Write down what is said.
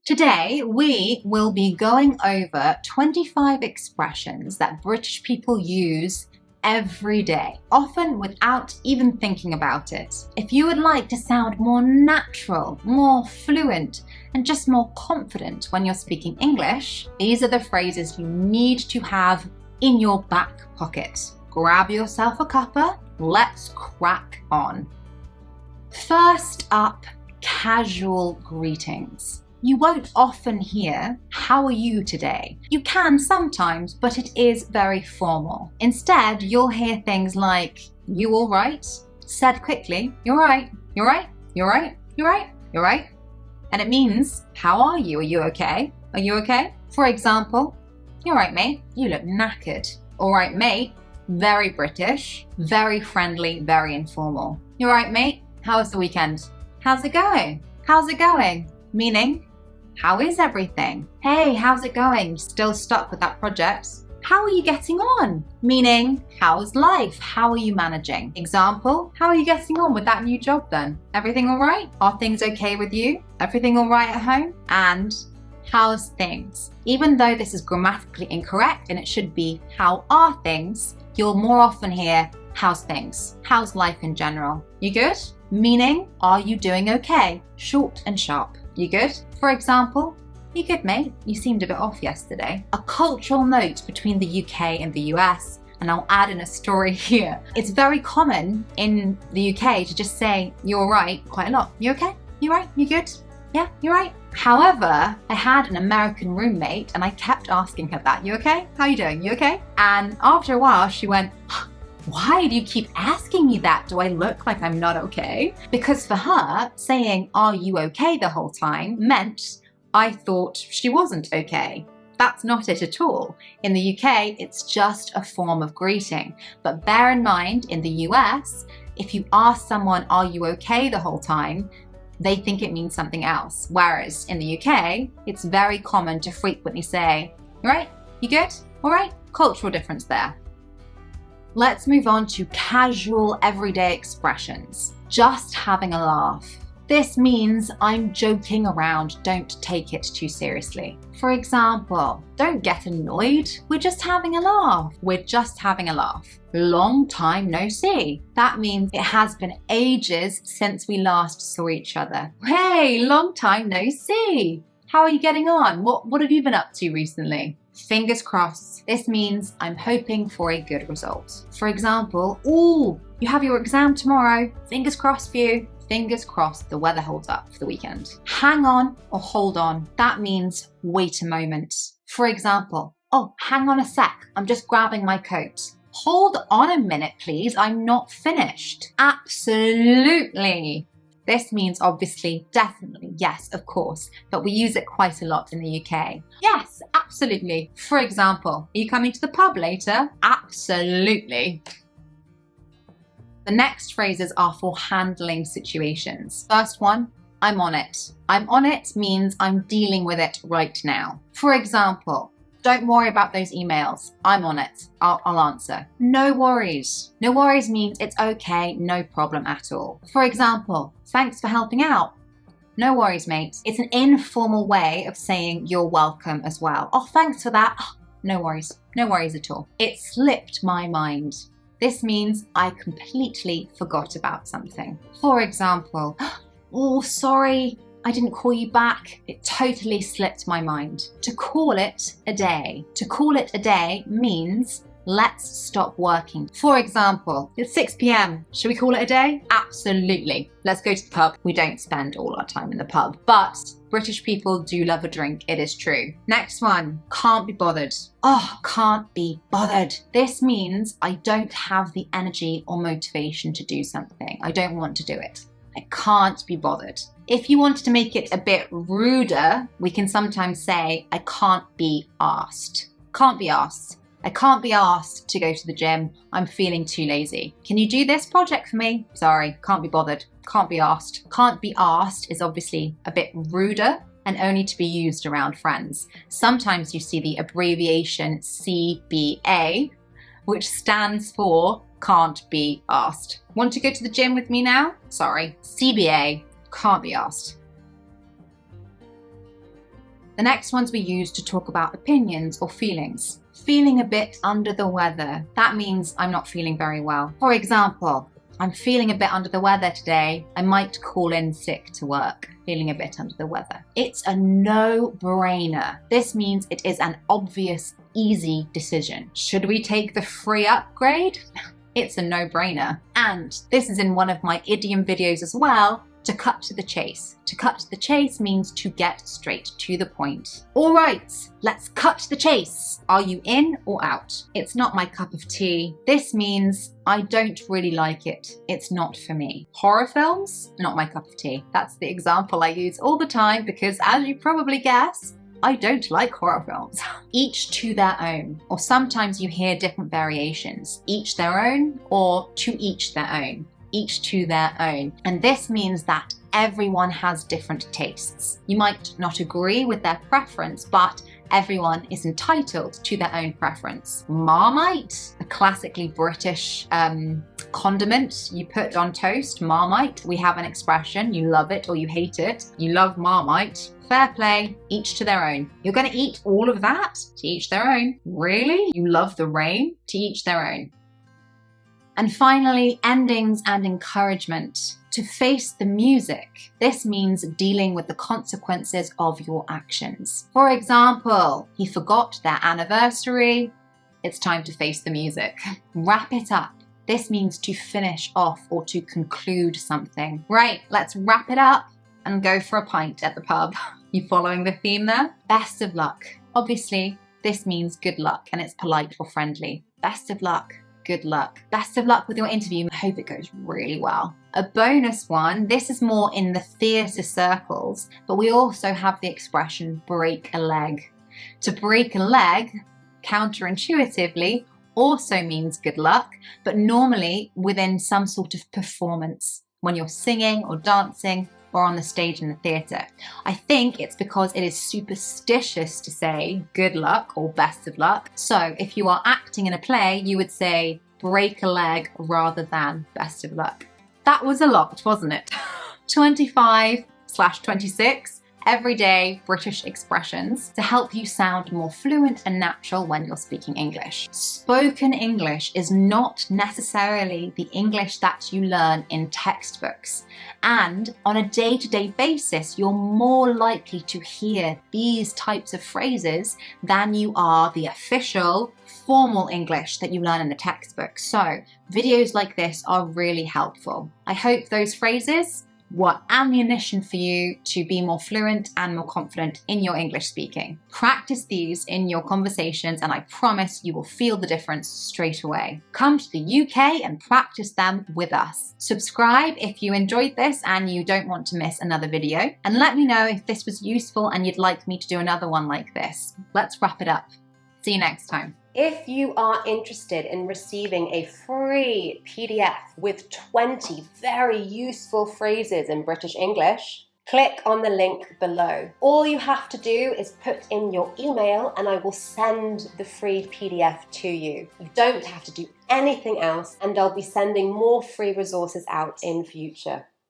Today, we will be going over 25 expressions that British people use every day, often without even thinking about it. If you would like to sound more natural, more fluent, and just more confident when you're speaking English, these are the phrases you need to have in your back pocket. Grab yourself a cuppa, let's crack on. First up, casual greetings. You won't often hear, "How are you today?" You can sometimes, but it is very formal. Instead, you'll hear things like, "You all right?" Said quickly, "You're right, you're right, you're right, you're right, you're right." And it means, "How are you? Are you okay? Are you okay?" For example, "You're right, mate, you look knackered." "All right, mate," very British, very friendly, very informal. "You're right, mate, how was the weekend?" "How's it going? How's it going?" Meaning, how is everything? "Hey, how's it going? Still stuck with that project?" "How are you getting on?" Meaning, how's life? How are you managing? Example, "How are you getting on with that new job then? Everything all right? Are things okay with you? Everything all right at home?" And how's things? Even though this is grammatically incorrect and it should be how are things, you'll more often hear how's things? How's life in general? You good? Meaning, are you doing okay? Short and sharp. You good? For example, "You good, mate? You seemed a bit off yesterday." A cultural note between the UK and the US, and I'll add in a story here. It's very common in the UK to just say, "You're all right," quite a lot. "You okay? You right? You good? Yeah, you're right." However, I had an American roommate and I kept asking her that. "You okay? How you doing? You okay?" And after a while, she went, "Why do you keep asking me that? Do I look like I'm not okay?" Because for her, saying, "Are you okay?" the whole time meant I thought she wasn't okay. That's not it at all. In the UK, it's just a form of greeting. But bear in mind, in the US, if you ask someone, "Are you okay?" the whole time, they think it means something else. Whereas in the UK, it's very common to frequently say, "You right? You good? All right?" Cultural difference there. Let's move on to casual everyday expressions. Just having a laugh. This means I'm joking around, don't take it too seriously. For example, "Don't get annoyed, we're just having a laugh." We're just having a laugh. "Long time no see." That means it has been ages since we last saw each other. "Hey, long time no see. How are you getting on? What have you been up to recently?" Fingers crossed. This means I'm hoping for a good result. For example, "Ooh, you have your exam tomorrow. Fingers crossed for you." Fingers crossed the weather holds up for the weekend. Hang on or hold on. That means wait a moment. For example, "Oh, hang on a sec. I'm just grabbing my coat." "Hold on a minute, please. I'm not finished." Absolutely. This means obviously, definitely, yes, of course, but we use it quite a lot in the UK. "Yes, absolutely." For example, "Are you coming to the pub later?" Absolutely. The next phrases are for handling situations. First one, "I'm on it." I'm on it means I'm dealing with it right now. For example, "Don't worry about those emails. I'm on it. I'll answer." No worries. No worries means it's okay, no problem at all. For example, "Thanks for helping out." No worries, mate. It's an informal way of saying you're welcome as well. "Oh, thanks for that." "Oh, no worries. No worries at all." "It slipped my mind." This means I completely forgot about something. For example, "Oh, sorry, I didn't call you back. It totally slipped my mind." To call it a day. To call it a day means let's stop working. For example, "It's 6 p.m. Should we call it a day?" Absolutely. Let's go to the pub. We don't spend all our time in the pub, but British people do love a drink, it is true. Next one, "Can't be bothered." Oh, can't be bothered. This means I don't have the energy or motivation to do something. I don't want to do it. I can't be bothered. If you wanted to make it a bit ruder, we can sometimes say, "I can't be asked." Can't be asked. "I can't be asked to go to the gym. I'm feeling too lazy. Can you do this project for me?" Sorry, can't be bothered. Can't be asked. Can't be asked is obviously a bit ruder and only to be used around friends. Sometimes you see the abbreviation CBA, which stands for can't be asked. Want to go to the gym with me now? Sorry, CBA, can't be asked. The next ones we use to talk about opinions or feelings. Feeling a bit under the weather. That means I'm not feeling very well. For example, I'm feeling a bit under the weather today. I might call in sick to work. Feeling a bit under the weather. It's a no-brainer. This means it is an obvious, easy decision. Should we take the free upgrade? It's a no-brainer. And this is in one of my idiom videos as well, to cut to the chase. To cut to the chase means to get straight to the point. All right, let's cut to the chase. Are you in or out? It's not my cup of tea. This means I don't really like it. It's not for me. Horror films? Not my cup of tea. That's the example I use all the time because, as you probably guess, I don't like horror films. Each to their own, or sometimes you hear different variations. Each their own or to each their own. Each to their own. And this means that everyone has different tastes. You might not agree with their preference, but everyone is entitled to their own preference. Marmite, a classically British condiment you put on toast, Marmite. We have an expression, you love it or you hate it. You love Marmite. Fair play, each to their own. You're going to eat all of that? To each their own. Really? You love the rain? To each their own. And finally, endings and encouragement. To face the music. This means dealing with the consequences of your actions. For example, he forgot their anniversary. It's time to face the music. Wrap it up. This means to finish off or to conclude something. Right, let's wrap it up and go for a pint at the pub. You following the theme there? Best of luck. Obviously, this means good luck and it's polite or friendly. Best of luck. Good luck. Best of luck with your interview. I hope it goes really well. A bonus one, this is more in the theatre circles, but we also have the expression break a leg. To break a leg, counterintuitively, also means good luck, but normally within some sort of performance, when you're singing or dancing or on the stage in the theatre. I think it's because it is superstitious to say good luck or best of luck. So if you are acting in a play, you would say break a leg rather than best of luck. That was a lot, wasn't it? 25/26 everyday British expressions to help you sound more fluent and natural when you're speaking English. Spoken English is not necessarily the English that you learn in textbooks. And on a day-to-day basis, you're more likely to hear these types of phrases than you are the official, formal English that you learn in the textbook. So videos like this are really helpful. I hope those phrases were ammunition for you to be more fluent and more confident in your English speaking. Practice these in your conversations and I promise you will feel the difference straight away. Come to the UK and practice them with us. Subscribe if you enjoyed this and you don't want to miss another video, and let me know if this was useful and you'd like me to do another one like this. Let's wrap it up. See you next time. If you are interested in receiving a free PDF with 20 very useful phrases in British English, click on the link below. All you have to do is put in your email and I will send the free PDF to you. You don't have to do anything else, and I'll be sending more free resources out in future.